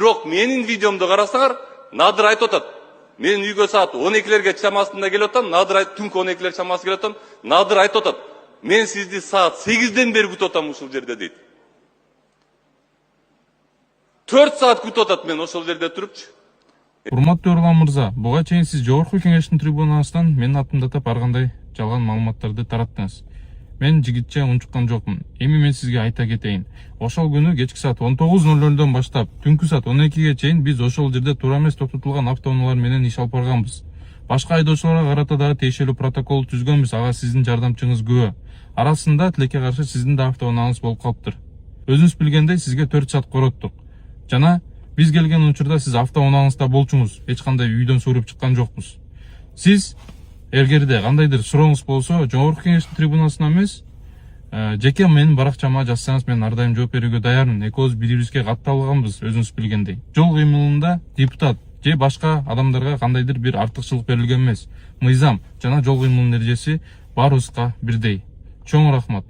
Бирок менин видеомду карасаңар, Надыр айтып атат. Мен үйгө саат 12-лерге чамасында келип атам, Надыр түнкү 12-лер чамасы келип атам. Надыр айтып атат. Мен сизди саат 8-ден бери күтүп атам ушул жерде дейт. 4 саат күтүп атат мен ошол жерде турупчу. Урматтуу Эрлан мырза, буга чейин сиз жогорку кеңештин трибунасынан менин атымды атап ар кандай жалган маалыматтарды тараттыңыз. Мен жигитче унчуккан жокмун. Эми мен сизге айта кетейин. Ошол күнү кечки саат 19:00 баштап түнкү саат 12-ге чейин биз ошол жерде туура эмес токтотулган автоунаалар менен иш алып барганбыз. Башка айдоочуларга карата дагы тиешелүү протокол түзгөнбүз. Ага сиздин жардамчыңыз күбө. Арасында тилекке каршы сиздин да автоунааңыз болуп калыптыр. Өзүңүз билгендей сизге 4 саат короттук. Жана биз келген учурда сиз автоунааңызда болчуңуз. Эч кандай үйдөн suurуп чыккан жокпуз. Сиз эгерде кандайдыр сурооңуз болсо, жогорку кеңештин трибунасына эмес, жеке менин баракчама жазсаңыз мен ар дайым жооп берүүгө даярмын. Экөөбүз бири-бирибизге катталганбыз, өзүңүз билгендей. Жол кыймылында депутат же башка адамдарга кандайдыр бир артыкчылык берилген эмес. Мыйзам жана жол кыймылынын эрежеси баарыбызга бирдей. Чоң рахмат.